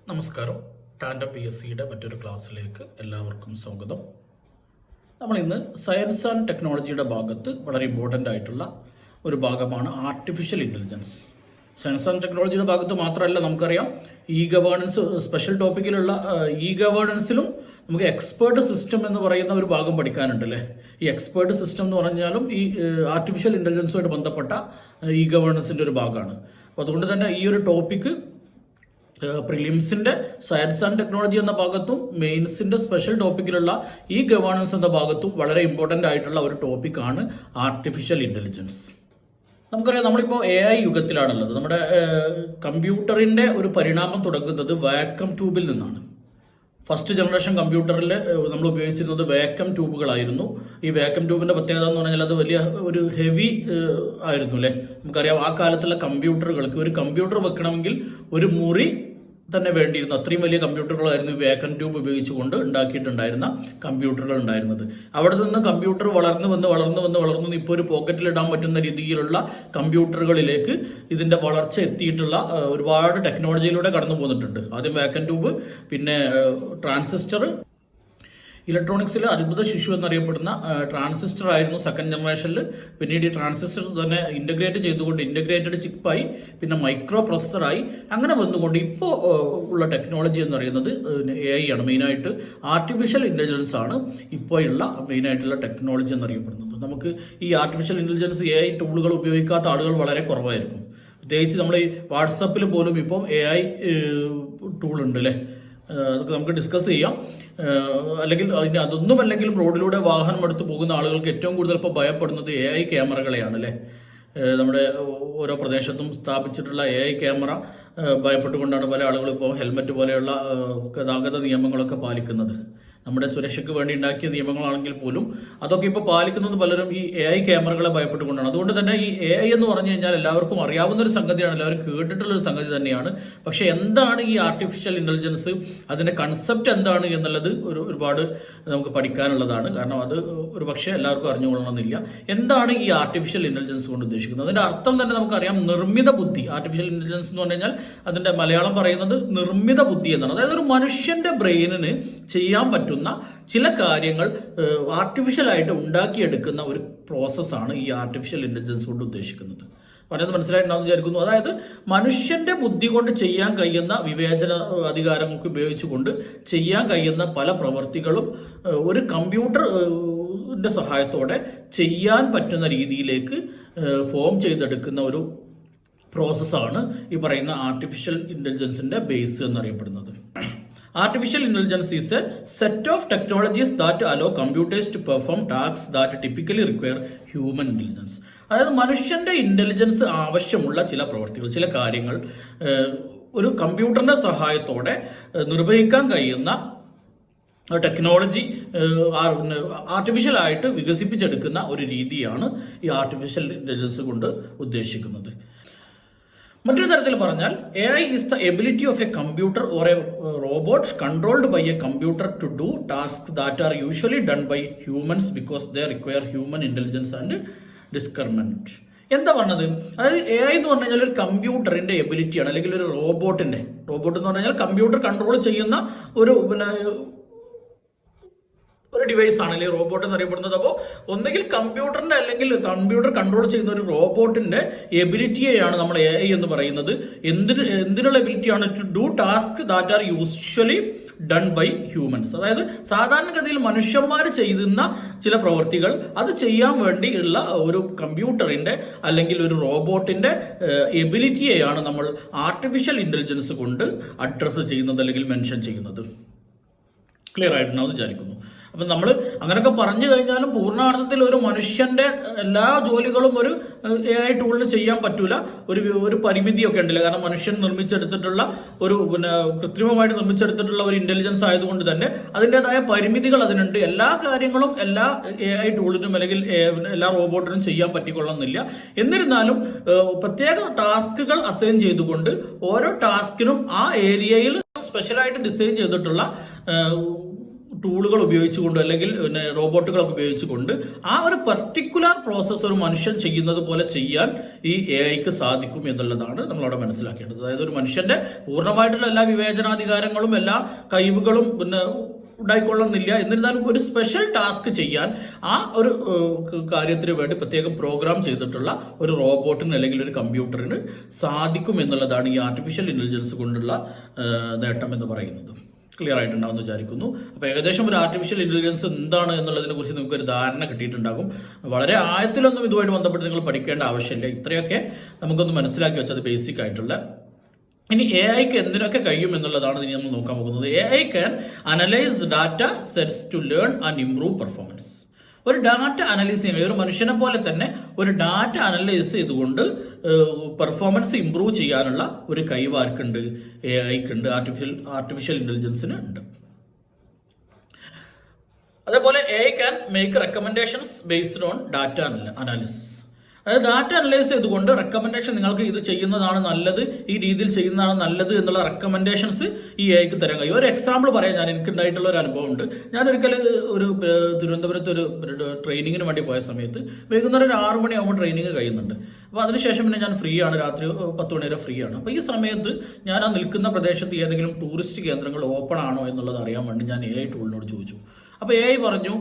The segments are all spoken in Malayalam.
നമസ്കാരം. ടാൻഡം പി എസ് സിയുടെ മറ്റൊരു ക്ലാസ്സിലേക്ക് എല്ലാവർക്കും സ്വാഗതം. നമ്മൾ ഇന്ന് സയൻസ് ആൻഡ് ടെക്നോളജിയുടെ ഭാഗത്ത് വളരെ ഇമ്പോർട്ടൻ്റ് ആയിട്ടുള്ള ഒരു ഭാഗമാണ് ആർട്ടിഫിഷ്യൽ ഇൻ്റലിജൻസ്. സയൻസ് ആൻഡ് ടെക്നോളജിയുടെ ഭാഗത്ത് മാത്രമല്ല, നമുക്കറിയാം ഇ ഗവേണൻസ് സ്പെഷ്യൽ ടോപ്പിക്കിലുള്ള ഇ ഗവേണൻസിലും നമുക്ക് എക്സ്പേർട്ട് സിസ്റ്റം എന്ന് പറയുന്ന ഒരു ഭാഗം പഠിക്കാനുണ്ട് അല്ലേ. ഈ എക്സ്പേർട്ട് സിസ്റ്റം എന്ന് പറഞ്ഞാലും ഈ ആർട്ടിഫിഷ്യൽ ഇൻ്റലിജൻസുമായിട്ട് ബന്ധപ്പെട്ട ഇ ഗവേണൻസിൻ്റെ ഒരു ഭാഗമാണ്. അപ്പോൾ അതുകൊണ്ട് തന്നെ ഈ ഒരു ടോപ്പിക്ക് പ്രിലിംസിന്റെ സയൻസ് ആൻഡ് ടെക്നോളജി എന്ന ഭാഗത്തും മെയിൻസിന്റെ സ്പെഷ്യൽ ടോപ്പിക്കിലുള്ള ഈ ഗവേണൻസ് എന്ന ഭാഗത്തും വളരെ ഇമ്പോർട്ടൻ്റ് ആയിട്ടുള്ള ഒരു ടോപ്പിക്കാണ് ആർട്ടിഫിഷ്യൽ ഇൻ്റലിജൻസ്. നമുക്കറിയാം, നമ്മളിപ്പോൾ AI യുഗത്തിലാണുള്ളത്. നമ്മുടെ കമ്പ്യൂട്ടറിന്റെ ഒരു പരിണാമം തുടങ്ങുന്നത് വാക്വം ട്യൂബിൽ നിന്നാണ്. ഫസ്റ്റ് ജനറേഷൻ കമ്പ്യൂട്ടറിൽ നമ്മൾ ഉപയോഗിച്ചിരുന്നത് വാക്വം ട്യൂബുകളായിരുന്നു. ഈ വാക്വം ട്യൂബിന്റെ പ്രത്യേകത എന്ന് പറഞ്ഞാൽ അത് വലിയ ഒരു ഹെവി ആയിരുന്നു അല്ലേ. നമുക്കറിയാം ആ കാലത്തുള്ള കമ്പ്യൂട്ടറുകൾക്ക് ഒരു കമ്പ്യൂട്ടർ വെക്കണമെങ്കിൽ ഒരു മുറി തന്നെ വേണ്ടിയിരുന്നു. അത്രയും വലിയ കമ്പ്യൂട്ടറുകളായിരുന്നു വാക്വം ട്യൂബ് ഉപയോഗിച്ചുകൊണ്ട് ഉണ്ടാക്കിയിട്ടുണ്ടായിരുന്ന കമ്പ്യൂട്ടറുകൾ ഉണ്ടായിരുന്നത്. അവിടെ നിന്ന് കമ്പ്യൂട്ടർ വളർന്നു വന്ന് ഇപ്പോൾ ഒരു പോക്കറ്റിലിടാൻ പറ്റുന്ന രീതിയിലുള്ള കമ്പ്യൂട്ടറുകളിലേക്ക് ഇതിന്റെ വളർച്ച എത്തിയിട്ടുള്ള ഒരുപാട് ടെക്നോളജിയിലൂടെ കടന്നു പോന്നിട്ടുണ്ട്. ആദ്യം വാക്വം ട്യൂബ്, പിന്നെ ട്രാൻസിസ്റ്റർ. ഇലക്ട്രോണിക്സിൽ അത്ഭുത ശിശു എന്നറിയപ്പെടുന്ന ട്രാൻസിസ്റ്റർ ആയിരുന്നു സെക്കൻഡ് ജനറേഷനിൽ. പിന്നീട് ഈ ട്രാൻസിസ്റ്റർ തന്നെ ഇൻ്റഗ്രേറ്റ് ചെയ്തുകൊണ്ട് ഇൻ്റഗ്രേറ്റഡ് ചിപ്പായി, പിന്നെ മൈക്രോ പ്രൊസസ്സറായി, അങ്ങനെ വന്നുകൊണ്ട് ഇപ്പോൾ ഉള്ള ടെക്നോളജി എന്ന് പറയുന്നത് AI ആണ്. മെയിനായിട്ട് ആർട്ടിഫിഷ്യൽ ഇൻ്റലിജൻസ് ആണ് ഇപ്പോഴുള്ള മെയിനായിട്ടുള്ള ടെക്നോളജി എന്നറിയപ്പെടുന്നത്. നമുക്ക് ഈ ആർട്ടിഫിഷ്യൽ ഇൻ്റലിജൻസ് AI ടൂളുകൾ ഉപയോഗിക്കാത്ത ആളുകൾ വളരെ കുറവായിരിക്കും. പ്രത്യേകിച്ച് നമ്മൾ ഈ വാട്സപ്പിൽ പോലും ഇപ്പോൾ AI ടൂൾ ഉണ്ട് അല്ലേ. അതൊക്കെ നമുക്ക് ഡിസ്കസ് ചെയ്യാം. അല്ലെങ്കിൽ അതൊന്നുമല്ലെങ്കിലും റോഡിലൂടെ വാഹനം എടുത്ത് പോകുന്ന ആളുകൾക്ക് ഏറ്റവും കൂടുതൽ ഇപ്പോൾ ഭയപ്പെടുന്നത് AI ക്യാമറകളെയാണ് അല്ലേ. നമ്മുടെ ഓരോ പ്രദേശത്തും സ്ഥാപിച്ചിട്ടുള്ള AI ക്യാമറ ഭയപ്പെട്ടുകൊണ്ടാണ് പല ആളുകളും ഇപ്പോൾ ഹെൽമറ്റ് പോലെയുള്ള ഗതാഗത നിയമങ്ങളൊക്കെ പാലിക്കുന്നത്. നമ്മുടെ സുരക്ഷയ്ക്ക് വേണ്ടി ഉണ്ടാക്കിയ നിയമങ്ങളാണെങ്കിൽ പോലും അതൊക്കെ ഇപ്പോൾ പാലിക്കുന്നത് പലരും ഈ AI ക്യാമറകളെ ഭയപ്പെട്ടുകൊണ്ടാണ്. അതുകൊണ്ട് തന്നെ ഈ AI എന്ന് പറഞ്ഞു കഴിഞ്ഞാൽ എല്ലാവർക്കും അറിയാവുന്ന ഒരു സംഗതിയാണ്, എല്ലാവരും കേട്ടിട്ടുള്ള ഒരു സംഗതി തന്നെയാണ്. പക്ഷെ എന്താണ് ഈ ആർട്ടിഫിഷ്യൽ ഇൻ്റലിജൻസ്, അതിന്റെ കൺസെപ്റ്റ് എന്താണ് എന്നുള്ളത് ഒരുപാട് നമുക്ക് പഠിക്കാനുള്ളതാണ്. കാരണം അത് ഒരു പക്ഷേ എല്ലാവർക്കും അറിഞ്ഞുകൊള്ളണമെന്നില്ല. എന്താണ് ഈ ആർട്ടിഫിഷ്യൽ ഇൻ്റലിജൻസ് കൊണ്ട് ഉദ്ദേശിക്കുന്നത്? അതിന്റെ അർത്ഥം തന്നെ നമുക്കറിയാം, നിർമ്മിത ബുദ്ധി. ആർട്ടിഫിഷ്യൽ ഇൻ്റലിജൻസ് എന്ന് പറഞ്ഞു കഴിഞ്ഞാൽ അതിന്റെ മലയാളം പറയുന്നത് നിർമ്മിത ബുദ്ധി എന്നാണ്. അതായത് ഒരു മനുഷ്യന്റെ ബ്രെയിനിന് ചെയ്യാൻ പറ്റുന്ന ചില കാര്യങ്ങൾ ആർട്ടിഫിഷ്യലായിട്ട് ഉണ്ടാക്കിയെടുക്കുന്ന ഒരു പ്രോസസ്സാണ് ഈ ആർട്ടിഫിഷ്യൽ ഇൻ്റലിജൻസ് കൊണ്ട് ഉദ്ദേശിക്കുന്നത്. പറയുന്നത് മനസ്സിലായിട്ടുണ്ടാവും വിചാരിക്കുന്നു. അതായത് മനുഷ്യന്റെ ബുദ്ധി കൊണ്ട് ചെയ്യാൻ കഴിയുന്ന വിവേചന അധികാരമൊക്കെ ഉപയോഗിച്ചുകൊണ്ട് ചെയ്യാൻ കഴിയുന്ന പല പ്രവർത്തികളും ഒരു കമ്പ്യൂട്ടറിന്റെ സഹായത്തോടെ ചെയ്യാൻ പറ്റുന്ന രീതിയിലേക്ക് ഫോം ചെയ്തെടുക്കുന്ന ഒരു പ്രോസസ്സാണ് ഈ പറയുന്ന ആർട്ടിഫിഷ്യൽ ഇൻ്റലിജൻസിന്റെ ബേസ് എന്നറിയപ്പെടുന്നത്. Artificial intelligence is a set of technologies that allow computers to perform tasks that typically require human intelligence. അതായത് മനുഷ്യന്റെ ഇന്റലിജൻസ് ആവശ്യമുള്ള ചില പ്രവർത്തികൾ, ചില കാര്യങ്ങൾ ഒരു കമ്പ്യൂട്ടറിന്റെ സഹായത്തോടെ നിർവഹിക്കാൻ കഴിയുന്ന ടെക്നോളജി ആർട്ടിഫിഷ്യൽ ആയിട്ട് വികസിപ്പിച്ചെടുക്കുന്ന ഒരു രീതിയാണ് ഈ ആർട്ടിഫിഷ്യൽ ഇന്റലിജൻസ് കൊണ്ട് ഉദ്ദേശിക്കുന്നത്. മറ്റൊരു തരത്തിൽ പറഞ്ഞാൽ AI is the ability of a computer or a robot controlled by a computer to do task that are usually done by humans because they require human intelligence and discernment. എന്താ പറഞ്ഞത്? അതായത് AI എന്ന് പറഞ്ഞു കഴിഞ്ഞാൽ ഒരു കമ്പ്യൂട്ടറിന്റെ എബിലിറ്റിയാണ്, അല്ലെങ്കിൽ ഒരു റോബോട്ട് എന്ന് പറഞ്ഞു കഴിഞ്ഞാൽ കമ്പ്യൂട്ടർ കൺട്രോൾ ചെയ്യുന്ന ഒരു ഡിവൈസ് ആണ്, അല്ലെങ്കിൽ റോബോട്ട് എന്നറിയപ്പെടുന്നത്. അപ്പോൾ ഒന്നുകിൽ കമ്പ്യൂട്ടറിന്റെ അല്ലെങ്കിൽ കമ്പ്യൂട്ടർ കൺട്രോൾ ചെയ്യുന്ന ഒരു റോബോട്ടിന്റെ എബിലിറ്റിയെയാണ് നമ്മൾ AI എന്ന് പറയുന്നത്. എന്തിനുള്ള എബിലിറ്റിയാണ്? To do task that are usually done by humans. അതായത് സാധാരണഗതിയിൽ മനുഷ്യന്മാർ ചെയ്യുന്ന ചില പ്രവൃത്തികൾ അത് ചെയ്യാൻ വേണ്ടിയുള്ള ഒരു കമ്പ്യൂട്ടറിന്റെ അല്ലെങ്കിൽ ഒരു റോബോട്ടിന്റെ എബിലിറ്റിയെയാണ് നമ്മൾ ആർട്ടിഫിഷ്യൽ ഇന്റലിജൻസ് കൊണ്ട് അഡ്രസ്സ് ചെയ്യുന്നത് അല്ലെങ്കിൽ മെൻഷൻ ചെയ്യുന്നത്. ക്ലിയർ ആയിട്ടുണ്ടാവും വിചാരിക്കുന്നു. അപ്പം നമ്മൾ അങ്ങനെയൊക്കെ പറഞ്ഞു കഴിഞ്ഞാലും പൂർണ്ണാർത്ഥത്തിൽ ഒരു മനുഷ്യന്റെ എല്ലാ ജോലികളും ഒരു AI ടൂളിന് ചെയ്യാൻ പറ്റൂല. ഒരു പരിമിതിയൊക്കെ ഉണ്ടല്ലോ. കാരണം മനുഷ്യൻ നിർമ്മിച്ചെടുത്തിട്ടുള്ള ഒരു കൃത്രിമമായിട്ട് നിർമ്മിച്ചെടുത്തിട്ടുള്ള ഒരു ഇന്റലിജൻസ് ആയതുകൊണ്ട് തന്നെ അതിൻ്റെതായ പരിമിതികൾ അതിനുണ്ട്. എല്ലാ കാര്യങ്ങളും എല്ലാ AI ടൂളിനും അല്ലെങ്കിൽ എല്ലാ റോബോട്ടിനും ചെയ്യാൻ പറ്റിക്കൊള്ളുന്നില്ല. എന്നിരുന്നാലും പ്രത്യേക ടാസ്കുകൾ അസൈൻ ചെയ്തുകൊണ്ട് ഓരോ ടാസ്കിനും ആ ഏരിയയിൽ സ്പെഷ്യലായിട്ട് ഡിസൈൻ ചെയ്തിട്ടുള്ള ടൂളുകൾ ഉപയോഗിച്ചുകൊണ്ട് അല്ലെങ്കിൽ പിന്നെ റോബോട്ടുകളൊക്കെ ഉപയോഗിച്ചുകൊണ്ട് ആ ഒരു പർട്ടിക്കുലർ പ്രോസസ്സ് ഒരു മനുഷ്യൻ ചെയ്യുന്നത് പോലെ ചെയ്യാൻ ഈ AI സാധിക്കും എന്നുള്ളതാണ് നമ്മളവിടെ മനസ്സിലാക്കേണ്ടത്. അതായത് ഒരു മനുഷ്യന്റെ പൂർണ്ണമായിട്ടുള്ള എല്ലാ വിവേചനാധികാരങ്ങളും എല്ലാ കഴിവുകളും പിന്നെ ഉണ്ടായിക്കൊള്ളുന്നില്ല. എന്നിരുന്നാലും ഒരു സ്പെഷ്യൽ ടാസ്ക് ചെയ്യാൻ ആ ഒരു കാര്യത്തിന് വേണ്ടി പ്രത്യേകം പ്രോഗ്രാം ചെയ്തിട്ടുള്ള ഒരു റോബോട്ടിന് അല്ലെങ്കിൽ ഒരു കമ്പ്യൂട്ടറിന് സാധിക്കും എന്നുള്ളതാണ് ഈ ആർട്ടിഫിഷ്യൽ ഇന്റലിജൻസ് കൊണ്ടുള്ള നേട്ടം എന്ന് പറയുന്നത്. ക്ലിയർ ആയിട്ടുണ്ടാവും എന്ന് വിചാരിക്കുന്നു. അപ്പോൾ ഏകദേശം ഒരു ആർട്ടിഫിഷ്യൽ ഇന്റലിജൻസ് എന്താണ് എന്നുള്ളതിനെ കുറിച്ച് നിങ്ങൾക്ക് ഒരു ധാരണ കിട്ടിയിട്ടുണ്ടാകും. വളരെ ആഴത്തിലൊന്നും ഇതുമായിട്ട് ബന്ധപ്പെട്ട് നിങ്ങൾ പഠിക്കേണ്ട ആവശ്യമില്ല. ഇത്രയൊക്കെ നമുക്കൊന്ന് മനസ്സിലാക്കി വെച്ചത് ബേസിക് ആയിട്ടുള്ള. ഇനി AI എന്തിനൊക്കെ കഴിയും എന്നുള്ളതാണ് ഇനി നമ്മൾ നോക്കാൻ പോകുന്നത്. AI can analyse data sets to learn and improve performance. ഒരു ഡാറ്റ അനലൈസ് ചെയ്യുക, ഒരു മനുഷ്യനെ പോലെ തന്നെ ഒരു ഡാറ്റ അനലൈസ് ചെയ്തുകൊണ്ട് പെർഫോമൻസ് ഇംപ്രൂവ് ചെയ്യാനുള്ള ഒരു കഴിവ് ആർക്കുണ്ട്? AIക്കുണ്ട്, ആർട്ടിഫിഷ്യൽ ഇന്റലിജൻസിന് ഉണ്ട്. അതേപോലെ AI can make recommendations based on data analysis. അതായത് ഡാറ്റ അനലൈസ് ചെയ്തുകൊണ്ട് റെക്കമെൻഡേഷൻ, നിങ്ങൾക്ക് ഇത് ചെയ്യുന്നതാണ് നല്ലത്, ഈ രീതിയിൽ ചെയ്യുന്നതാണ് നല്ലത് എന്നുള്ള റെക്കമെൻഡേഷൻസ് ഈ AIക്ക് തരാൻ കഴിയും. ഒരു എക്സാമ്പിൾ പറയാം. എനിക്ക് ഉണ്ടായിട്ടുള്ള ഒരു അനുഭവം ഉണ്ട്. ഞാൻ ഒരിക്കൽ ഒരു തിരുവനന്തപുരത്ത് ഒരു ട്രെയിനിങ്ങിന് വേണ്ടി പോയ സമയത്ത് വൈകുന്നേരം ഒരു 6 മണിയാകുമ്പോൾ ട്രെയിനിങ് കഴിയുന്നുണ്ട്. അപ്പോൾ അതിനുശേഷം പിന്നെ ഞാൻ ഫ്രീ ആണ്, രാത്രി 10 മണി വരെ ഫ്രീ ആണ്. അപ്പോൾ ഈ സമയത്ത് ഞാൻ ആ നിൽക്കുന്ന പ്രദേശത്ത് ഏതെങ്കിലും ടൂറിസ്റ്റ് കേന്ദ്രങ്ങൾ ഓപ്പൺ ആണോ എന്നുള്ളത് അറിയാൻ വേണ്ടി ഞാൻ AI ടൂളിനോട് ചോദിച്ചു. അപ്പോൾ AI പറഞ്ഞു,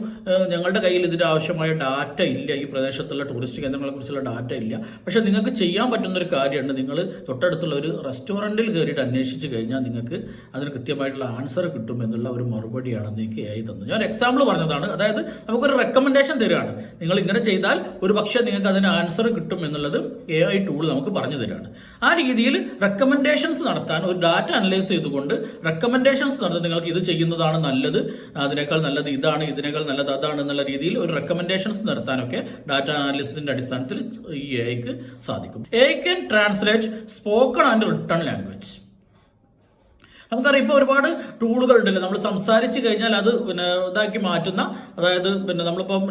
ഞങ്ങളുടെ കയ്യിൽ ഇതിൻ്റെ ആവശ്യമായ ഡാറ്റ ഇല്ല, ഈ പ്രദേശത്തുള്ള ടൂറിസ്റ്റ് കേന്ദ്രങ്ങളെ കുറിച്ചുള്ള ഡാറ്റ ഇല്ല. പക്ഷെ നിങ്ങൾക്ക് ചെയ്യാൻ പറ്റുന്നൊരു കാര്യമുണ്ട്. നിങ്ങൾ തൊട്ടടുത്തുള്ള ഒരു റെസ്റ്റോറൻറ്റിൽ കയറിയിട്ട് അന്വേഷിച്ച് കഴിഞ്ഞാൽ നിങ്ങൾക്ക് അതിന് കൃത്യമായിട്ടുള്ള ആൻസർ കിട്ടും എന്നുള്ള ഒരു മറുപടിയാണ് എനിക്ക് AI തന്നത്. ഞാൻ എക്സാമ്പിൾ പറഞ്ഞതാണ്. അതായത് നമുക്കൊരു റെക്കമെൻഡേഷൻ തരികയാണ്, നിങ്ങൾ ഇങ്ങനെ ചെയ്താൽ ഒരു പക്ഷേ നിങ്ങൾക്ക് അതിന് ആൻസർ കിട്ടും എന്നുള്ളത് AI ടൂൾ നമുക്ക് പറഞ്ഞു തരികയാണ്. ആ രീതിയിൽ റെക്കമെൻഡേഷൻസ് നടത്താൻ, ഒരു ഡാറ്റ അനലൈസ് ചെയ്തുകൊണ്ട് റെക്കമെൻഡേഷൻസ് നടത്താൻ, നിങ്ങൾക്ക് ഇത് ചെയ്യുന്നതാണ് നല്ലത്, അതിനേക്കാൾ നല്ലത് ഇതാണ്, ഇതിനേക്കാൾ നല്ലത് അതാണ് എന്നുള്ള രീതിയിൽ ഒരു റെക്കമെൻഡേഷൻസ് നടത്താനൊക്കെ ഡാറ്റ അനാലിസിസിന്റെ അടിസ്ഥാനത്തിൽ ഈ AIക്ക് സാധിക്കും. AI can translate spoken and written language. നമുക്കറിയാം ഇപ്പോൾ ഒരുപാട് ടൂളുകൾ ഉണ്ടല്ലോ. നമ്മൾ സംസാരിച്ച് കഴിഞ്ഞാൽ അത് പിന്നെ ഇതാക്കി മാറ്റുന്ന, അതായത് പിന്നെ നമ്മളിപ്പം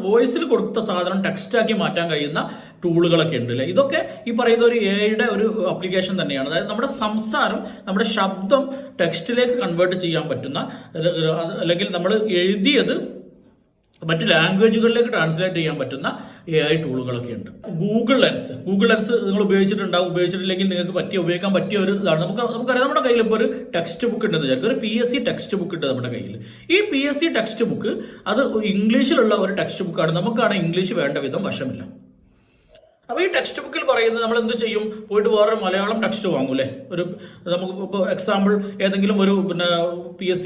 വോയിസിൽ കൊടുത്ത സാധനം ടെക്സ്റ്റ് ആക്കി മാറ്റാൻ കഴിയുന്ന ടൂളുകളൊക്കെ ഉണ്ട് അല്ലേ. ഇതൊക്കെ ഈ പറയുന്ന ഒരു AIയുടെ ഒരു ആപ്ലിക്കേഷൻ തന്നെയാണ്. അതായത് നമ്മുടെ സംസാരം, നമ്മുടെ ശബ്ദം ടെക്സ്റ്റിലേക്ക് കൺവേർട്ട് ചെയ്യാൻ പറ്റുന്ന, അല്ലെങ്കിൽ നമ്മൾ എഴുതിയത് മറ്റ് ലാംഗ്വേജുകളിലേക്ക് ട്രാൻസ്ലേറ്റ് ചെയ്യാൻ പറ്റുന്ന AI ടൂളുകളൊക്കെ ഉണ്ട്. ഗൂഗിൾ ലെൻസ് നിങ്ങൾ ഉപയോഗിച്ചിട്ടുണ്ടാവും. ഉപയോഗിച്ചിട്ടില്ലെങ്കിൽ നിങ്ങൾക്ക് ഉപയോഗിക്കാൻ പറ്റിയ ഒരു ഇതാണ്. നമുക്കറിയാം, നമ്മുടെ കയ്യിൽ ഇപ്പോൾ ഒരു ടെക്സ്റ്റ് ബുക്ക് ഉണ്ടെന്ന് വിചാരിക്കും. ഒരു PSC ടെക്സ്റ്റ് ബുക്ക് ഉണ്ട് നമ്മുടെ കയ്യിൽ. ഈ PSC ടെക്സ്റ്റ് ബുക്ക് അത് ഇംഗ്ലീഷിലുള്ള ഒരു ടെക്സ്റ്റ് ബുക്കാണ്. നമുക്കാണ് ഇംഗ്ലീഷ് വേണ്ട വിധം വശമില്ല. അപ്പോൾ ഈ ടെക്സ്റ്റ് ബുക്കിൽ പറയുന്നത് നമ്മൾ എന്ത് ചെയ്യും? പോയിട്ട് വേറൊരു മലയാളം ടെക്സ്റ്റ് വാങ്ങൂലേ. നമുക്ക് ഇപ്പോൾ എക്സാമ്പിൾ ഏതെങ്കിലും ഒരു PSC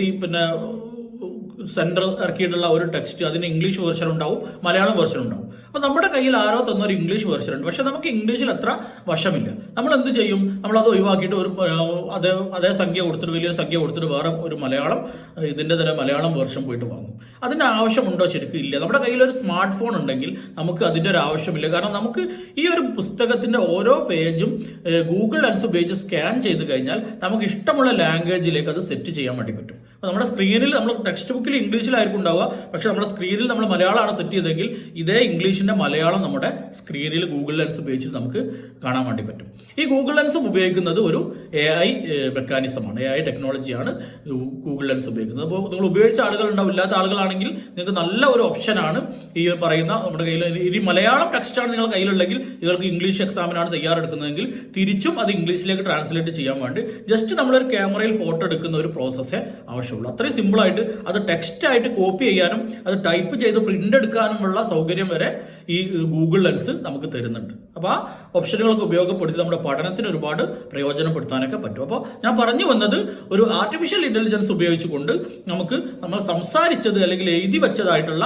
സെന്റർ ഇറക്കിയിട്ടുള്ള ഒരു ടെക്സ്റ്റ്, അതിന് ഇംഗ്ലീഷ് വേർഷൻ ഉണ്ടാവും, മലയാളം വേർഷൻ ഉണ്ടാവും. അപ്പോൾ നമ്മുടെ കയ്യിൽ ആരോ തന്ന ഒരു ഇംഗ്ലീഷ് വേർഷൻ ഉണ്ട്. പക്ഷെ നമുക്ക് ഇംഗ്ലീഷിൽ അത്ര വശമില്ല. നമ്മൾ എന്ത് ചെയ്യും? നമ്മളത് ഒഴിവാക്കിയിട്ട് ഒരു അതേ സംഖ്യ കൊടുത്തിട്ട്, വലിയൊരു സംഖ്യ കൊടുത്തിട്ട് വേറെ ഒരു ഇതിൻ്റെ തന്നെ മലയാളം വേർഷൻ പോയിട്ട് വാങ്ങും. അതിൻ്റെ ആവശ്യമുണ്ടോ? ശരിക്കും ഇല്ല. നമ്മുടെ കയ്യിൽ ഒരു സ്മാർട്ട് ഫോൺ ഉണ്ടെങ്കിൽ നമുക്ക് അതിൻ്റെ ഒരു ആവശ്യമില്ല. കാരണം നമുക്ക് ഈ ഒരു പുസ്തകത്തിൻ്റെ ഓരോ പേജും ഗൂഗിൾ ലെൻസ് ഉപയോഗിച്ച് സ്കാൻ ചെയ്ത് കഴിഞ്ഞാൽ നമുക്ക് ഇഷ്ടമുള്ള ലാംഗ്വേജിലേക്ക് അത് സെറ്റ് ചെയ്യാൻ വേണ്ടി പറ്റും. അപ്പോൾ നമ്മുടെ സ്ക്രീനിൽ, നമ്മൾ ടെക്സ്റ്റ് ബുക്കിൽ ഇംഗ്ലീഷിലായിരിക്കും ഉണ്ടാവുക, പക്ഷെ നമ്മുടെ സ്ക്രീനിൽ നമ്മൾ മലയാളമാണ് സെറ്റ് ചെയ്തെങ്കിൽ ഇതേ ഇംഗ്ലീഷിന്റെ മലയാളം നമ്മുടെ സ്ക്രീനിൽ ഗൂഗിൾ ലെൻസ് ഉപയോഗിച്ച് നമുക്ക് കാണാൻ വേണ്ടി പറ്റും. ഈ ഗൂഗിൾ ലെൻസ് ഉപയോഗിക്കുന്നത് ഒരു AI മെക്കാനിസമാണ്, AI ടെക്നോളജിയാണ് ഗൂഗിൾ ലെൻസ് ഉപയോഗിക്കുന്നത്. അപ്പോൾ നിങ്ങൾ ഉപയോഗിച്ച ആളുകളുണ്ടാവും. ഇല്ലാത്ത ആളുകളാണെങ്കിൽ നിങ്ങൾക്ക് നല്ല ഒരു ഓപ്ഷനാണ് ഈ പറയുന്ന നമ്മുടെ കയ്യിൽ. ഈ മലയാളം ടെക്സ്റ്റാണ് നിങ്ങളുടെ കയ്യിലുള്ളെങ്കിൽ, നിങ്ങൾക്ക് ഇംഗ്ലീഷ് എക്സാമിനാണ് തയ്യാറെടുക്കുന്നതെങ്കിൽ തിരിച്ചും അത് ഇംഗ്ലീഷിലേക്ക് ട്രാൻസ്ലേറ്റ് ചെയ്യാൻ വേണ്ടി ജസ്റ്റ് നമ്മളൊരു ക്യാമറയിൽ ഫോട്ടോ എടുക്കുന്ന ഒരു പ്രോസസ്സേ ആവശ്യമുള്ളൂ. അത്രയും സിമ്പിളായിട്ട് അത് ടെക്സ്റ്റ് ആയിട്ട് കോപ്പി ചെയ്യാനും അത് ടൈപ്പ് ചെയ്ത് പ്രിന്റ് എടുക്കാനുമുള്ള സൗകര്യം വരെ ഈ ഗൂഗിൾ ലെൻസ് നമുക്ക് തരുന്നുണ്ട്. അപ്പോൾ ആ ഓപ്ഷനുകളൊക്കെ ഉപയോഗപ്പെടുത്തി നമ്മുടെ പഠനത്തിന് ഒരുപാട് പ്രയോജനപ്പെടുത്താനൊക്കെ പറ്റും. അപ്പോൾ ഞാൻ പറഞ്ഞു വന്നത്, ഒരു ആർട്ടിഫിഷ്യൽ ഇന്റലിജൻസ് ഉപയോഗിച്ചുകൊണ്ട് നമ്മൾ സംസാരിച്ചത് അല്ലെങ്കിൽ എഴുതി വെച്ചതായിട്ടുള്ള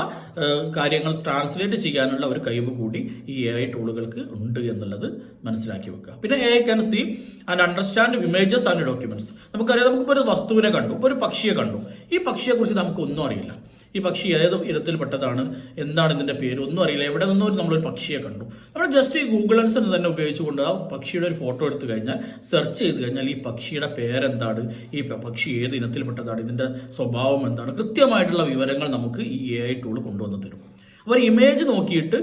കാര്യങ്ങൾ ട്രാൻസ്ലേറ്റ് ചെയ്യാനുള്ള ഒരു കഴിവ് കൂടി ഈ AI ടൂളുകൾക്ക് ഉണ്ട് എന്നുള്ളത് മനസ്സിലാക്കി വെക്കുക. പിന്നെ AI can see and understand images and documents. നമുക്കറിയാം, നമുക്കിപ്പോൾ ഒരു വസ്തുവിനെ കണ്ടു, ഇപ്പോൾ ഒരു പക്ഷിയെ കണ്ടു. ഈ പക്ഷിയെക്കുറിച്ച് നമുക്കൊന്നും അറിയില്ല. ഈ പക്ഷി ഏത് ഇനത്തിൽപ്പെട്ടതാണ്, എന്താണ് ഇതിൻ്റെ പേര്, ഒന്നും അറിയില്ല. എവിടെ നിന്നോ നമ്മളൊരു പക്ഷിയെ കണ്ടു. നമ്മൾ ജസ്റ്റ് ഈ ഗൂഗിൾ ലെൻസ് തന്നെ ഉപയോഗിച്ചുകൊണ്ട് ആ പക്ഷിയുടെ ഒരു ഫോട്ടോ എടുത്തു കഴിഞ്ഞാൽ, സെർച്ച് ചെയ്ത് കഴിഞ്ഞാൽ ഈ പക്ഷിയുടെ പേരെന്താണ്, ഈ പക്ഷി ഏത് ഇനത്തിൽപ്പെട്ടതാണ്, ഇതിൻ്റെ സ്വഭാവം എന്താണ്, കൃത്യമായിട്ടുള്ള വിവരങ്ങൾ നമുക്ക് ഈ AI ടൂൾ കൊണ്ടുവന്ന് തരും. അപ്പോൾ ഇമേജ് നോക്കിയിട്ട്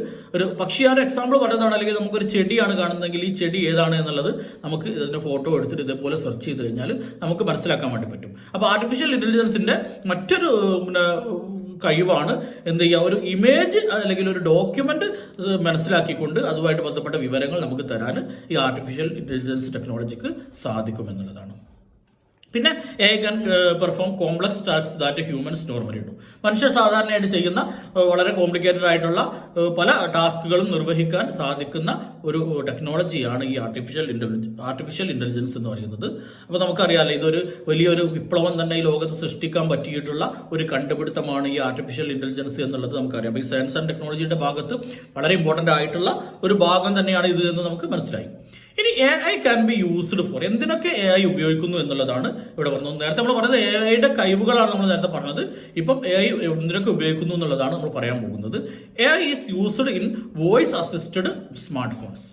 പക്ഷേ ആ ഒരു എക്സാമ്പിൾ പറയുന്നതാണ്, അല്ലെങ്കിൽ നമുക്കൊരു ചെടിയാണ് കാണുന്നതെങ്കിൽ ഈ ചെടി ഏതാണ് എന്നുള്ളത് നമുക്ക് ഇതിൻ്റെ ഫോട്ടോ എടുത്തിട്ട് ഇതേപോലെ സെർച്ച് ചെയ്ത് കഴിഞ്ഞാൽ നമുക്ക് മനസ്സിലാക്കാൻ വേണ്ടി പറ്റും. അപ്പോൾ ആർട്ടിഫിഷ്യൽ ഇന്റലിജൻസിന്റെ മറ്റൊരു കഴിവാണ് എന്ത് ചെയ്യുക, ഒരു ഇമേജ് അല്ലെങ്കിൽ ഒരു ഡോക്യുമെന്റ് മനസ്സിലാക്കിക്കൊണ്ട് അതുമായിട്ട് ബന്ധപ്പെട്ട വിവരങ്ങൾ നമുക്ക് തരാൻ ഈ ആർട്ടിഫിഷ്യൽ ഇന്റലിജൻസ് ടെക്നോളജിക്ക് സാധിക്കും എന്നുള്ളതാണ്. പിന്നെ AI can perform complex tasks that humans normally do. മനുഷ്യർ സാധാരണയായിട്ട് ചെയ്യുന്ന വളരെ കോംപ്ലിക്കേറ്റഡ് ആയിട്ടുള്ള പല ടാസ്കുകളും നിർവഹിക്കാൻ സാധിക്കുന്ന ഒരു ടെക്നോളജിയാണ് ഈ ആർട്ടിഫിഷ്യൽ ഇന്റലിജൻസ് എന്ന് പറയുന്നത്. അപ്പോൾ നമുക്കറിയാമല്ലോ, ഇതൊരു വലിയൊരു വിപ്ലവം തന്നെ ഈ ലോകത്ത് സൃഷ്ടിക്കാൻ പറ്റിയിട്ടുള്ള ഒരു കണ്ടുപിടുത്തമാണ് ഈ ആർട്ടിഫിഷ്യൽ ഇന്റലിജൻസ് എന്നുള്ളത് നമുക്കറിയാം. അപ്പോൾ ഈ സയൻസ് ആൻഡ് ടെക്നോളജിയുടെ ഭാഗത്ത് വളരെ ഇമ്പോർട്ടൻ്റ് ആയിട്ടുള്ള ഒരു ഭാഗം തന്നെയാണ് ഇത് എന്ന് നമുക്ക് മനസ്സിലായി. ഇനി AI can be used four, എന്തിനൊക്കെ AI ഉപയോഗിക്കുന്നു എന്നുള്ളതാണ് ഇവിടെ പറഞ്ഞത്. നേരത്തെ നമ്മൾ പറഞ്ഞത് AIയുടെ കഴിവുകളാണ് നമ്മൾ നേരത്തെ പറഞ്ഞത്. ഇപ്പം AI എന്തിനൊക്കെ ഉപയോഗിക്കുന്നു എന്നുള്ളതാണ് നമ്മൾ പറയാൻ പോകുന്നത്. AI is used in voice assisted smart phones.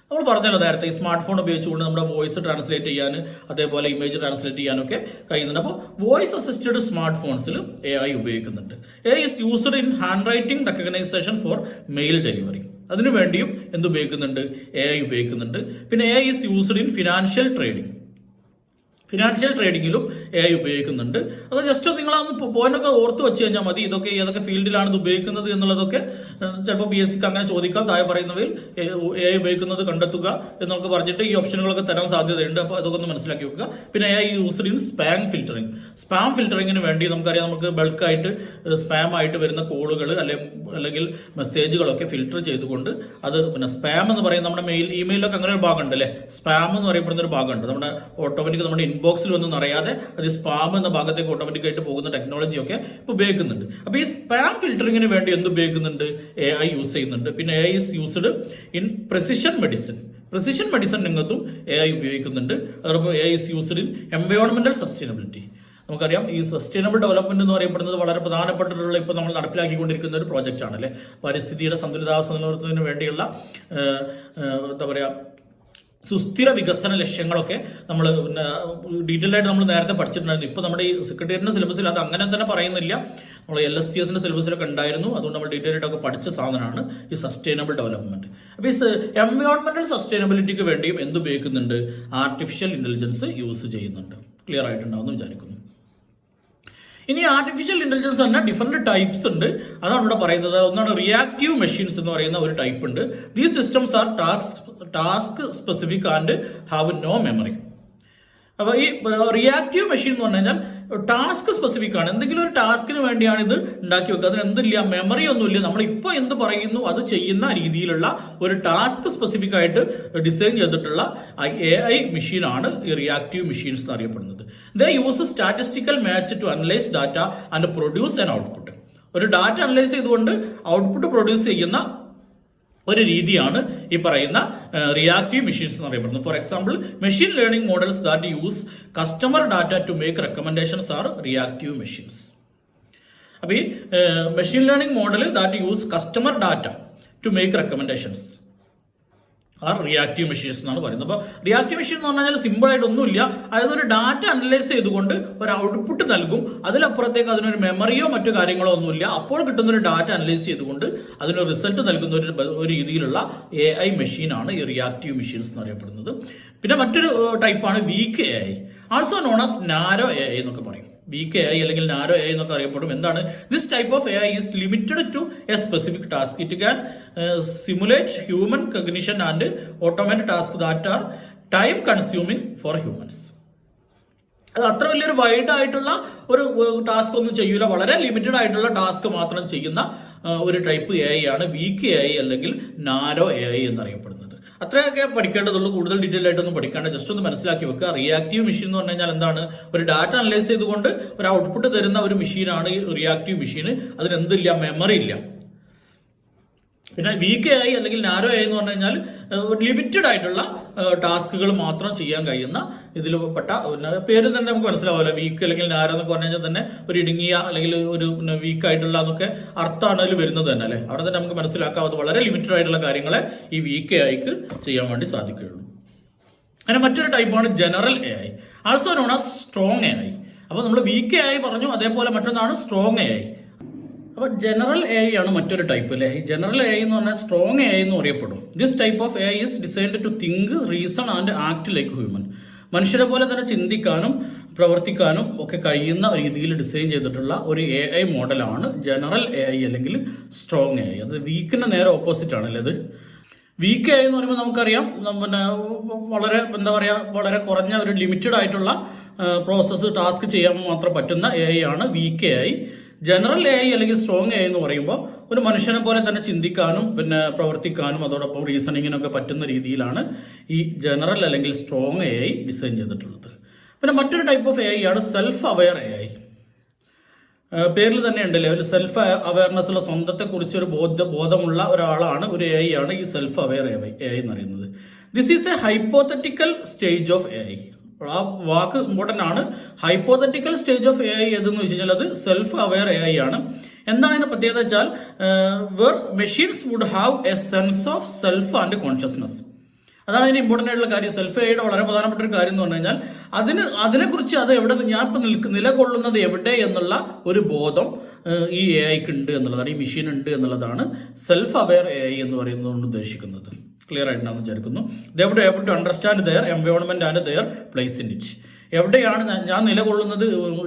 നമ്മൾ പറഞ്ഞല്ലോ നേരത്തെ, ഈ സ്മാർട്ട് ഫോൺ ഉപയോഗിച്ചുകൊണ്ട് നമ്മുടെ വോയിസ് ട്രാൻസ്ലേറ്റ് ചെയ്യാൻ, അതേപോലെ ഇമേജ് ട്രാൻസ്ലേറ്റ് ചെയ്യാനൊക്കെ കഴിയുന്നുണ്ട്. അപ്പോൾ വോയിസ് അസിസ്റ്റഡ് സ്മാർട്ട് ഫോൺസിൽ AI ഉപയോഗിക്കുന്നുണ്ട്. AI is used in handwriting recognition for mail delivery. അതിനു വേണ്ടിയും എന്തുപയോഗിക്കുന്നുണ്ട്, AI ഉപയോഗിക്കുന്നുണ്ട്. പിന്നെ AI is used in financial ട്രേഡിങ്ങിലും AI ഉപയോഗിക്കുന്നുണ്ട്. അത് ജസ്റ്റ് നിങ്ങളൊന്ന് പോയിന്റൊക്കെ ഓർത്ത് വെച്ച് കഴിഞ്ഞാൽ മതി. ഇതൊക്കെ ഏതൊക്കെ ഫീൽഡിലാണ് ഇത് ഉപയോഗിക്കുന്നത് എന്നുള്ളതൊക്കെ ചിലപ്പോൾ PSCക്ക് അങ്ങനെ ചോദിക്കാം. താഴെ പറയുന്നവയിൽ AI ഉപയോഗിക്കുന്നത് കണ്ടെത്തുക എന്നൊക്കെ പറഞ്ഞിട്ട് ഈ ഓപ്ഷനുകളൊക്കെ തരാൻ സാധ്യതയുണ്ട്. അപ്പോൾ അതൊക്കെ ഒന്ന് മനസ്സിലാക്കി വെക്കുക. പിന്നെ AI യൂസ്ഡ് ഇൻ സ്പാം ഫിൽറ്ററിങ്ങിന് വേണ്ടി നമുക്കറിയാം, നമുക്ക് ബൾക്കായിട്ട് സ്പാം ആയിട്ട് വരുന്ന കോളുകൾ അല്ലെങ്കിൽ മെസ്സേജുകളൊക്കെ ഫിൽറ്റർ ചെയ്തുകൊണ്ട് അത് പിന്നെ സ്പാം എന്ന് പറയുന്ന നമ്മുടെ ഇമെയിലൊക്കെ അങ്ങനെ ഒരു ഭാഗമുണ്ട് അല്ലേ, സ്പാം എന്ന് പറയപ്പെടുന്ന ഒരു ഭാഗമുണ്ട്. നമ്മുടെ ഓട്ടോമാറ്റിക് നമ്മുടെ ഇൻബോക്സിൽ ഒന്നും അറിയാതെ അത് സ്പാം എന്ന ഭാഗത്തേക്ക് ഓട്ടോമാറ്റിക് ആയിട്ട് പോകുന്ന ടെക്നോളജിയൊക്കെ ഇപ്പോൾ ഉപയോഗിക്കുന്നുണ്ട്. അപ്പോൾ ഈ സ്പാം ഫിൽറ്ററിങ്ങിന് വേണ്ടി എന്ത് ഉപയോഗിക്കുന്നുണ്ട്, AI യൂസ് ചെയ്യുന്നുണ്ട്. പിന്നെ AI is used in precision medicine രംഗത്തും AI ഉപയോഗിക്കുന്നുണ്ട്. അതോടൊപ്പം AI ഈസ് യൂസ്ഡ് ഇൻ എൻവയോൺമെന്റൽ സസ്റ്റൈനബിലിറ്റി. നമുക്കറിയാം, ഈ സസ്റ്റൈനബിൾ ഡെവലപ്മെന്റ് എന്ന് പറയപ്പെടുന്നത് വളരെ പ്രധാനപ്പെട്ടിട്ടുള്ള ഇപ്പോൾ നമ്മൾ നടപ്പിലാക്കിക്കൊണ്ടിരിക്കുന്ന ഒരു പ്രോജക്റ്റ് ആണ് അല്ലേ. പരിസ്ഥിതിയുടെ സന്തുലിതാവസ്ഥ നിലനിർത്തുന്നതിന് വേണ്ടിയുള്ള എന്താ പറയുക, സുസ്ഥിര വികസന ലക്ഷ്യങ്ങളൊക്കെ നമ്മൾ പിന്നെ ഡീറ്റെയിൽ ആയിട്ട് നമ്മൾ നേരത്തെ പഠിച്ചിട്ടുണ്ടായിരുന്നു. ഇപ്പോൾ നമ്മുടെ ഈ സെക്രട്ടേറിയറ്റിന്റെ സിലബസിൽ അത് അങ്ങനെ തന്നെ പറയുന്നില്ല. നമ്മൾ LSCSന്റെ സിലബസിലൊക്കെ ഉണ്ടായിരുന്നു. അതുകൊണ്ട് നമ്മൾ ഡീറ്റെയിൽ ആയിട്ടൊക്കെ പഠിച്ച സാധനമാണ് ഈ സസ്റ്റൈനബിൾ ഡെവലപ്മെന്റ്. അപ്പോൾ ഈ എൻവയോൺമെന്റൽ സസ്റ്റൈനബിലിറ്റിക്ക് വേണ്ടിയും എന്തുപയോഗിക്കുന്നുണ്ട്, ആർട്ടിഫിഷ്യൽ ഇന്റലിജൻസ് യൂസ് ചെയ്യുന്നുണ്ട്. ക്ലിയർ ആയിട്ടുണ്ടാവുമെന്ന് വിചാരിക്കുന്നു. ഇനി ആർട്ടിഫിഷ്യൽ ഇന്റലിജൻസ് തന്നെ ഡിഫറെന്റ് ടൈപ്സ് ഉണ്ട്. അതാണ് ഇവിടെ പറയുന്നത്. ഒന്നാണ് റിയാക്റ്റീവ് മെഷീൻസ് എന്ന് പറയുന്ന ഒരു ടൈപ്പ് ഉണ്ട്. These systems are task specific and have no memory. അപ്പോൾ ഈ റിയാക്റ്റീവ് മെഷീൻ എന്ന് പറഞ്ഞു കഴിഞ്ഞാൽ ടാസ്ക് സ്പെസിഫിക് ആണ്. എന്തെങ്കിലും ഒരു ടാസ്കിന് വേണ്ടിയാണ് ഇത് ഉണ്ടാക്കി വെക്കുക. അതിന് എന്തില്ല, മെമ്മറി ഒന്നുമില്ല. നമ്മളിപ്പോൾ എന്ത് പറയുന്നു അത് ചെയ്യുന്ന രീതിയിലുള്ള ഒരു ടാസ്ക് സ്പെസിഫിക് ആയിട്ട് ഡിസൈൻ ചെയ്തിട്ടുള്ള AI മെഷീനാണ് ഈ റിയാക്റ്റീവ് മെഷീൻസ് എന്ന് അറിയപ്പെടുന്നത്. They use statistical match to analyse data and produce an output. ഒരു ഡാറ്റ അനലൈസ് ചെയ്തുകൊണ്ട് ഔട്ട്പുട്ട് പ്രൊഡ്യൂസ് ചെയ്യുന്ന ഒരു രീതിയാണ് ഈ പറയുന്ന റിയാക്റ്റീവ് മെഷീൻസ് എന്ന് അറിയപ്പെടുന്നത്. For example, machine learning models that use customer data to make recommendations are reactive machines. അപ്പോൾ ഈ machine learning model that use customer data to make recommendations are reactive machines എന്നാണ് പറയുന്നത്. അപ്പോൾ റിയാക്റ്റീവ് മെഷീൻ എന്ന് പറഞ്ഞാൽ സിമ്പിൾ ആയിട്ട് ഒന്നുമില്ല. അതായത് ഒരു ഡാറ്റ അനലൈസ് ചെയ്തുകൊണ്ട് ഒരു ഔട്ട്പുട്ട് നൽകും. അതിലപ്പുറത്തേക്ക് അതിനൊരു മെമ്മറിയോ മറ്റു കാര്യങ്ങളോ ഒന്നുമില്ല. അപ്പോൾ കിട്ടുന്ന ഒരു ഡാറ്റ അനലൈസ് ചെയ്തുകൊണ്ട് അതിനൊരു റിസൾട്ട് നൽകുന്ന ഒരു രീതിയിലുള്ള AI മെഷീനാണ് ഈ റിയാക്റ്റീവ് മെഷീൻസ് എന്ന് അറിയപ്പെടുന്നത്. പിന്നെ മറ്റൊരു ടൈപ്പാണ് weak AI, also known as narrow AI എന്നൊക്കെ പറയും. വീക്ക് AI അല്ലെങ്കിൽ നാരോ AI എന്നൊക്കെ അറിയപ്പെടും. എന്താണ് this type of AI is limited to a specific task. It can simulate human cognition and automate task that are time consuming for humans. അത് അത്ര വലിയൊരു വൈഡ് ആയിട്ടുള്ള ഒരു ടാസ്ക് ഒന്നും ചെയ്യൂല. വളരെ ലിമിറ്റഡ് ആയിട്ടുള്ള ടാസ്ക് മാത്രം ചെയ്യുന്ന ഒരു ടൈപ്പ് AI ആണ് വീക്ക് AI അല്ലെങ്കിൽ നാരോ AI എന്നറിയപ്പെടുന്നത്. അത്രയൊക്കെ പഠിക്കേണ്ടതുള്ളൂ. കൂടുതൽ ഡീറ്റെയിൽ ആയിട്ടൊന്നും പഠിക്കാണ്ട് ജസ്റ്റ് ഒന്ന് മനസ്സിലാക്കി വെക്കുക. റിയാക്റ്റീവ് മെഷീൻ എന്ന് പറഞ്ഞു കഴിഞ്ഞാൽ എന്താണ്, ഒരു ഡാറ്റ അനലൈസ് ചെയ്തുകൊണ്ട് ഒരു ഔട്ട്പുട്ട് തരുന്ന ഒരു മെഷീനാണ് ഈ റിയാക്റ്റീവ് മെഷീൻ. അതിന് എന്തില്ല, മെമ്മറി ഇല്ല. പിന്നെ വീക്ക് AI അല്ലെങ്കിൽ നാരോ AI എന്ന് പറഞ്ഞു കഴിഞ്ഞാൽ ലിമിറ്റഡ് ആയിട്ടുള്ള ടാസ്കുകൾ മാത്രം ചെയ്യാൻ കഴിയുന്ന ഇതിൽ പെട്ട പേര് തന്നെ നമുക്ക് മനസ്സിലാവുമല്ലോ. വീക്ക് അല്ലെങ്കിൽ നാരോ എന്നൊക്കെ പറഞ്ഞു കഴിഞ്ഞാൽ തന്നെ ഒരു ഇടുങ്ങിയ അല്ലെങ്കിൽ ഒരു വീക്ക് ആയിട്ടുള്ള എന്നൊക്കെ അർത്ഥമാണ് അതിൽ വരുന്നത് തന്നെ അല്ലേ. അവിടെ തന്നെ നമുക്ക് മനസ്സിലാക്കാം അത് വളരെ ലിമിറ്റഡ് ആയിട്ടുള്ള കാര്യങ്ങളെ ഈ വീക്ക് AIക്ക് ചെയ്യാൻ വേണ്ടി സാധിക്കുകയുള്ളൂ. അങ്ങനെ മറ്റൊരു ടൈപ്പാണ് general AI, also known as strong AI. അപ്പോൾ നമ്മൾ വീക്ക് AI പറഞ്ഞു, അതേപോലെ മറ്റൊന്നാണ് സ്ട്രോങ് AI. അപ്പോൾ ജനറൽ എ ഐ ആണ് മറ്റൊരു ടൈപ്പ് അല്ലേ. ഈ ജനറൽ എ ഐ എന്ന് പറഞ്ഞാൽ സ്ട്രോങ് എ ഐ എന്ന് അറിയപ്പെടും. This type of A I is designed to think, reason and act like human. മനുഷ്യരെ പോലെ തന്നെ ചിന്തിക്കാനും പ്രവർത്തിക്കാനും ഒക്കെ കഴിയുന്ന രീതിയിൽ ഡിസൈൻ ചെയ്തിട്ടുള്ള ഒരു എ ഐ മോഡലാണ് ജനറൽ എ ഐ അല്ലെങ്കിൽ സ്ട്രോങ് എ ഐ. അത് വീക്കിന് നേരെ ഓപ്പോസിറ്റ് ആണല്ലേ അത്. വീക്ക് എ ഐ എന്ന് പറയുമ്പോൾ നമുക്കറിയാം പിന്നെ വളരെ എന്താ പറയുക, വളരെ കുറഞ്ഞ ഒരു ലിമിറ്റഡ് ആയിട്ടുള്ള പ്രോസസ്സ് ടാസ്ക് ചെയ്യാൻ മാത്രം പറ്റുന്ന എ ഐ ആണ് weak A I. General A I അല്ലെങ്കിൽ സ്ട്രോങ് എ ഐ എന്ന് പറയുമ്പോൾ ഒരു മനുഷ്യനെ പോലെ തന്നെ ചിന്തിക്കാനും പിന്നെ പ്രവർത്തിക്കാനും അതോടൊപ്പം റീസണിങ്ങിനൊക്കെ പറ്റുന്ന രീതിയിലാണ് ഈ ജനറൽ അല്ലെങ്കിൽ സ്ട്രോങ് എ ഐ ഡിസൈൻ ചെയ്തിട്ടുള്ളത്. പിന്നെ മറ്റൊരു ടൈപ്പ് ഓഫ് എ ഐ ആണ് സെൽഫ് അവെയർ എ ഐ. പേരിൽ തന്നെ ഉണ്ടല്ലേ, ഒരു സെൽഫ് അവയർനെസ് ഉള്ള, സ്വന്തത്തെക്കുറിച്ച് ഒരു ബോധമുള്ള ഒരാളാണ്, ഒരു എ ഐ ആണ് ഈ സെൽഫ് അവെയർ എ ഐ എന്ന് പറയുന്നത്. This is A hypothetical stage of A I. ആ വാക്ക് ഇമ്പോർട്ടൻ്റ് ആണ്. Hypothetical stage of A I ഏതെന്ന് വെച്ച് കഴിഞ്ഞാൽ അത് സെൽഫ് അവെയർ എ ഐ ആണ്. എന്താണ് അതിന്റെ പ്രത്യേകത വെച്ചാൽ where machines would have a sense of self and consciousness. അതാണ് അതിന്റെ ഇമ്പോർട്ടൻ്റ് ആയിട്ടുള്ള കാര്യം. സെൽഫ് എ ഐയുടെ വളരെ പ്രധാനപ്പെട്ട ഒരു കാര്യം എന്ന് പറഞ്ഞു കഴിഞ്ഞാൽ അതിനെക്കുറിച്ച് അത് എവിടെ ഞാൻ ഇപ്പം നിലകൊള്ളുന്നത് എവിടെ എന്നുള്ള ഒരു ബോധം ഈ എ ഐക്ക് ഉണ്ട് എന്നുള്ളതാണ്, ഈ മെഷീൻ ഉണ്ട് എന്നുള്ളതാണ് സെൽഫ് അവെയർ എ ഐ എന്ന് പറയുന്നതുകൊണ്ട് ഉദ്ദേശിക്കുന്നത്. ക്ലിയർ ആയിട്ടുണ്ടാകുന്ന വിചാരിക്കുന്നു. They would able to understand their environment and their place in it. എവിടെയാണ് ഞാൻ നിലകൊള്ളുന്നത്,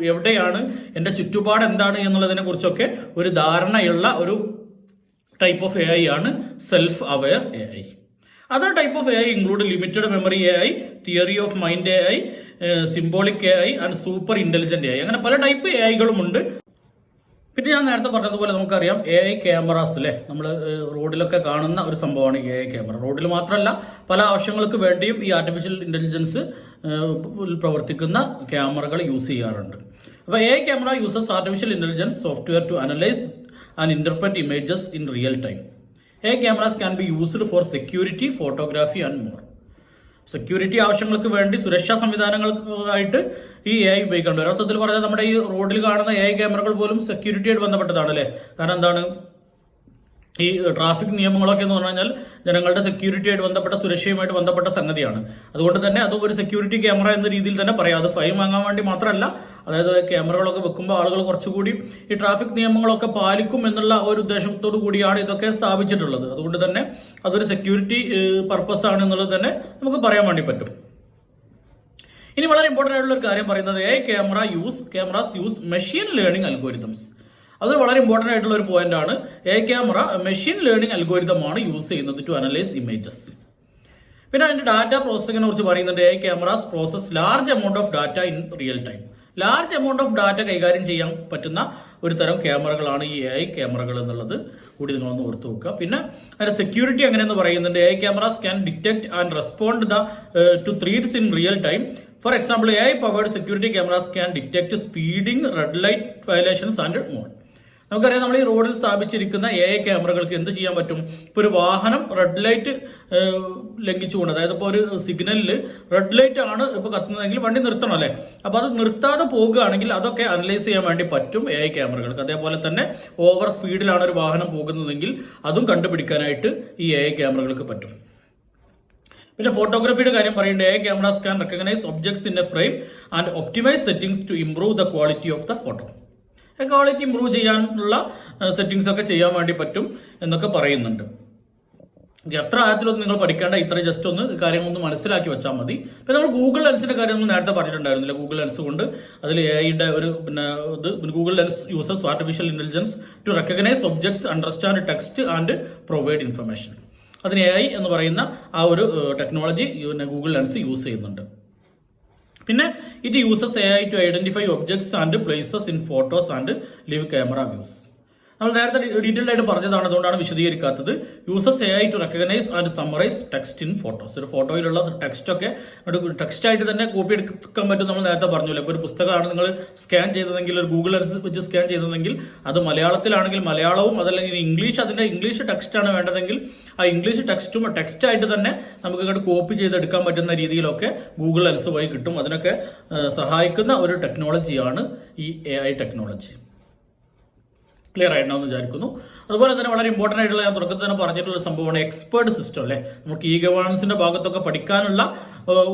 എവിടെയാണ് എൻ്റെ ചുറ്റുപാട് എന്താണ് എന്നുള്ളതിനെ കുറിച്ചൊക്കെ ഒരു ധാരണയുള്ള ഒരു ടൈപ്പ് ഓഫ് എ ഐ ആണ് self aware A I. Other type of A I include limited memory A I, theory of mind A I, symbolic A I and super intelligent A I. അങ്ങനെ പല ടൈപ്പ് എ ഐകളും ഉണ്ട്. പിന്നെ ഞാൻ നേരത്തെ പറഞ്ഞതുപോലെ നമുക്കറിയാം എ ഐ ക്യാമറാസ് അല്ലേ, നമ്മൾ റോഡിലൊക്കെ കാണുന്ന ഒരു സംഭവമാണ് എ ഐ ക്യാമറ. റോഡിൽ മാത്രമല്ല പല ആവശ്യങ്ങൾക്ക് വേണ്ടിയും ഈ ആർട്ടിഫിഷ്യൽ ഇന്റലിജൻസ് പ്രവർത്തിക്കുന്ന ക്യാമറകൾ യൂസ് ചെയ്യാറുണ്ട്. അപ്പോൾ A I camera uses artificial intelligence software to analyse and interpret images in real time. A I cameras can be used for security, photography and more. Security ആവശ്യങ്ങൾക്ക് വേണ്ടി, സുരക്ഷാ സംവിധാനങ്ങൾക്കായിട്ട് ഈ എ ഐ ഉപയോഗിക്കേണ്ട. ഒരർത്ഥത്തിൽ പറഞ്ഞാൽ നമ്മുടെ ഈ റോഡിൽ കാണുന്ന എ ഐ ക്യാമറകൾ പോലും സെക്യൂരിറ്റിയായിട്ട് ബന്ധപ്പെട്ടതാണ് അല്ലേ. കാരണം എന്താണ്, ഈ ട്രാഫിക് നിയമങ്ങളൊക്കെ എന്ന് പറഞ്ഞു കഴിഞ്ഞാൽ ജനങ്ങളുടെ സെക്യൂരിറ്റിയായിട്ട് ബന്ധപ്പെട്ട, സുരക്ഷയുമായിട്ട് ബന്ധപ്പെട്ട സംഗതിയാണ്. അതുകൊണ്ട് തന്നെ അത് ഒരു സെക്യൂരിറ്റി ക്യാമറ എന്ന രീതിയിൽ തന്നെ പറയാം. അത് ഫൈൻ വാങ്ങാൻ വേണ്ടി മാത്രമല്ല, അതായത് ക്യാമറകളൊക്കെ വെക്കുമ്പോൾ ആളുകൾ കുറച്ചുകൂടി ഈ ട്രാഫിക് നിയമങ്ങളൊക്കെ പാലിക്കും എന്നുള്ള ഒരു ഉദ്ദേശത്തോടു കൂടിയാണ് ഇതൊക്കെ സ്ഥാപിച്ചിട്ടുള്ളത്. അതുകൊണ്ട് തന്നെ അതൊരു സെക്യൂരിറ്റി പർപ്പസ് ആണ് എന്നുള്ളത് തന്നെ നമുക്ക് പറയാൻ വേണ്ടി പറ്റും. ഇനി വളരെ ഇമ്പോർട്ടൻ്റ് ആയിട്ടുള്ള ഒരു കാര്യം പറയുന്നത് A I cameras use machine learning algorithms. അത് വളരെ ഇമ്പോർട്ടൻ്റ് ആയിട്ടുള്ള ഒരു പോയിന്റ് ആണ്. A I camera machine learning അൽഗോരിതമാണ് യൂസ് ചെയ്യുന്നത് ടു അനലൈസ് ഇമേജസ്. പിന്നെ അതിന്റെ ഡാറ്റ പ്രോസസ്സിങ്ങിനെ കുറിച്ച് പറയുന്നുണ്ട്. A I cameras process large amount of data in real time. Large amount of data കൈകാര്യം ചെയ്യാൻ പറ്റുന്ന ഒരു തരം ക്യാമറകളാണ് ഈ എ ഐ ക്യാമറകൾ എന്നുള്ളത് കൂടി നിങ്ങളൊന്ന് ഓർത്ത് വെക്കുക. പിന്നെ അതിന്റെ സെക്യൂരിറ്റി എങ്ങനെയെന്ന് പറയുന്നുണ്ട്. A I cameras can detect and respond to threats in real time. For example, A I powered security cameras can detect speeding, red light violations and more. നമുക്കറിയാം, നമ്മൾ ഈ റോഡിൽ സ്ഥാപിച്ചിരിക്കുന്ന എ ഐ ക്യാമറകൾക്ക് എന്ത് ചെയ്യാൻ പറ്റും? ഇപ്പോൾ ഒരു വാഹനം റെഡ് ലൈറ്റ് ലംഘിച്ചുകൊണ്ട്, അതായത് ഇപ്പോൾ ഒരു സിഗ്നലിൽ റെഡ് ലൈറ്റ് ആണ് ഇപ്പോൾ കത്തുന്നതെങ്കിൽ വണ്ടി നിർത്തണം അല്ലേ. അപ്പോൾ അത് നിർത്താതെ പോകുകയാണെങ്കിൽ അതൊക്കെ അനലൈസ് ചെയ്യാൻ വേണ്ടി പറ്റും എ ഐ ക്യാമറകൾക്ക്. അതേപോലെ തന്നെ ഓവർ സ്പീഡിലാണ് ഒരു വാഹനം പോകുന്നതെങ്കിൽ അതും കണ്ടുപിടിക്കാനായിട്ട് ഈ എ ഐ ക്യാമറകൾക്ക് പറ്റും. പിന്നെ ഫോട്ടോഗ്രാഫിയുടെ കാര്യം പറയുന്നത്, A I cameras can recognise objects in a frame and optimise settings to improve the quality of the photo. Quality improve ചെയ്യാനുള്ള സെറ്റിംഗ്സ് ഒക്കെ ചെയ്യാൻ വേണ്ടി പറ്റും എന്നൊക്കെ പറയുന്നുണ്ട്. എത്ര ആഴത്തിലൊന്നും നിങ്ങൾ പഠിക്കേണ്ട, ഇത്ര ജസ്റ്റ് ഒന്ന് കാര്യങ്ങളൊന്ന് മനസ്സിലാക്കി വെച്ചാൽ മതി. പിന്നെ നമ്മൾ ഗൂഗിൾ ലെൻസിന്റെ കാര്യം നമ്മൾ നേരത്തെ പറഞ്ഞിട്ടുണ്ടായിരുന്നില്ല. ഗൂഗിൾ ലെൻസ് കൊണ്ട് അതിൽ എ ഐയുടെ ഒരു Google lens uses artificial intelligence to recognise objects, understand text and provide information. അതിന് എ ഐ എന്ന് പറയുന്ന ആ ഒരു ടെക്നോളജി ഗൂഗിൾ ലെൻസ് യൂസ് ചെയ്യുന്നുണ്ട്. പിന്നെ it uses A I to identify objects and places in photos and live camera views. നമ്മൾ നേരത്തെ ഡീറ്റെയിൽഡ് ആയിട്ട് പറഞ്ഞതാണ്, അതുകൊണ്ടാണ് വിശദീകരിക്കാത്തത്. Uses A I to recognise and summarise text in photos. ഒരു ഫോട്ടോയിലുള്ള ടെക്സ്റ്റ് ഒക്കെ ടെക്സ്റ്റ് ആയിട്ട് തന്നെ കോപ്പി എടുക്കാൻ പറ്റും. നമ്മൾ നേരത്തെ പറഞ്ഞില്ല, ഇപ്പോൾ ഒരു പുസ്തകമാണ് നിങ്ങൾ സ്കാൻ ചെയ്തതെങ്കിൽ, ഒരു ഗൂഗിൾ ലെൻസ് വെച്ച് സ്കാൻ ചെയ്തതെങ്കിൽ അത് മലയാളത്തിലാണെങ്കിൽ മലയാളവും, അതല്ലെങ്കിൽ ഇംഗ്ലീഷ്, അതിന്റെ ഇംഗ്ലീഷ് ടെക്സ്റ്റാണ് വേണ്ടതെങ്കിൽ ആ ഇംഗ്ലീഷ് ടെക്സ്റ്റും ടെക്സ്റ്റ് ആയിട്ട് തന്നെ നമുക്ക് ഇങ്ങോട്ട് കോപ്പി ചെയ്തെടുക്കാൻ പറ്റുന്ന രീതിയിലൊക്കെ ഗൂഗിൾ ലെൻസ് വഴി കിട്ടും. അതിനൊക്കെ സഹായിക്കുന്ന ഒരു ടെക്നോളജിയാണ് ഈ എ ഐ ടെക്നോളജി. ക്ലിയർ ആയിട്ടുണ്ടാവും വിചാരിക്കുന്നു. അതുപോലെ തന്നെ വളരെ ഇമ്പോർട്ടൻ്റ് ആയിട്ടുള്ള ഞാൻ തുടക്കത്തിൽ തന്നെ പറഞ്ഞിട്ടുള്ള സംഭവമാണ് എക്സ്പേർട്ട് സിസ്റ്റം അല്ലേ. നമുക്ക് ഇ ഗവേണൻസിന്റെ ഭാഗത്തൊക്കെ പഠിക്കാനുള്ള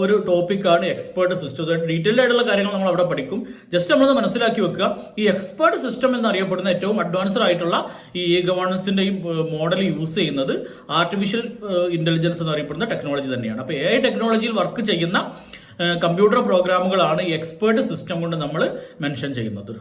ഒരു ടോപ്പിക്കാണ് എക്സ്പേർട്ട് സിസ്റ്റം. ഡീറ്റെയിൽ ആയിട്ടുള്ള കാര്യങ്ങൾ നമ്മൾ അവിടെ പഠിക്കും. ജസ്റ്റ് നമ്മളത് മനസ്സിലാക്കി വെക്കുക. ഈ എക്സ്പേർട്ട് സിസ്റ്റം എന്നറിയപ്പെടുന്ന ഏറ്റവും അഡ്വാൻസ്ഡ് ആയിട്ടുള്ള ഈ ഗവേണൻസിന്റെ ഈ മോഡൽ യൂസ് ചെയ്യുന്നത് ആർട്ടിഫിഷ്യൽ ഇന്റലിജൻസ് എന്നറിയപ്പെടുന്ന ടെക്നോളജി തന്നെയാണ്. അപ്പോൾ AI ടെക്നോളജിയിൽ വർക്ക് ചെയ്യുന്ന കമ്പ്യൂട്ടർ പ്രോഗ്രാമുകളാണ് ഈ എക്സ്പേർട്ട് സിസ്റ്റം കൊണ്ട് നമ്മൾ മെൻഷൻ ചെയ്യുന്നത്.